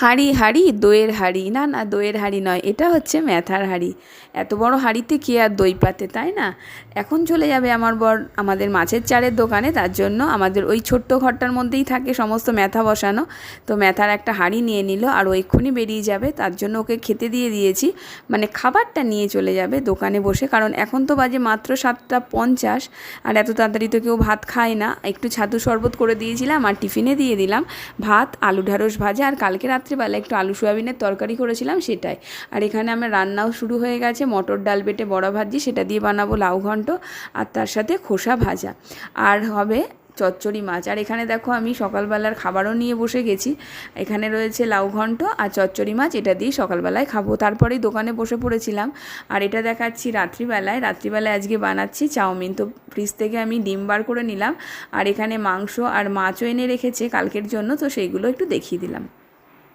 হাঁড়ি হাঁড়ি দইয়ের হাঁড়ি, না না দইয়ের হাঁড়ি নয়, এটা হচ্ছে ম্যাথার হাঁড়ি। এত বড় হাঁড়িতে কে আর দই পাতে, তাই না? এখন চলে যাবে আমার বর আমাদের মাছের চারের দোকানে, তার জন্য আমাদের ওই ছোট্ট ঘরটার মধ্যেই থাকে সমস্ত ম্যাথা বসানো। তো ম্যাথার একটা হাঁড়ি নিয়ে নিল আর ও এক্ষুনি বেরিয়ে যাবে, তার জন্য ওকে খেতে দিয়ে দিয়েছি, মানে খাবারটা নিয়ে চলে যাবে দোকানে বসে, কারণ এখন তো বাজে মাত্র 7:50 আর এত তাড়াতাড়ি তো কেউ ভাত খায় না। একটু ছাতু শরবত করে দিয়েছিলাম আর টিফিনে দিয়ে দিলাম ভাত, আলু ঢ্যাঁড়স ভাজা, আর কালকে রাত্রিবেলা একটু আলু সোয়াবিনের তরকারি করেছিলাম সেটাই। আর এখানে আমার রান্নাও শুরু হয়ে গেছে, মটর ডাল বেটে বড়া ভাজি, সেটা দিয়ে বানাবো লাউ ঘন্ট, আর তার সাথে খোসা ভাজা, আর হবে চচ্চড়ি মাছ। আর এখানে দেখো আমি সকালবেলার খাবারও নিয়ে বসে গেছি, এখানে রয়েছে লাউ ঘন্ট আর চচ্চড়ি মাছ, এটা দিয়ে সকালবেলায় খাবো। তারপরেই দোকানে বসে পড়েছিলাম। আর এটা দেখাচ্ছি রাত্রিবেলায় আজকে বানাচ্ছি চাউমিন। তো ফ্রিজ থেকে আমি ডিম বার করে নিলাম, আর এখানে মাংস আর মাছও এনে রেখেছে কালকের জন্য, তো সেইগুলো একটু দেখিয়ে দিলাম।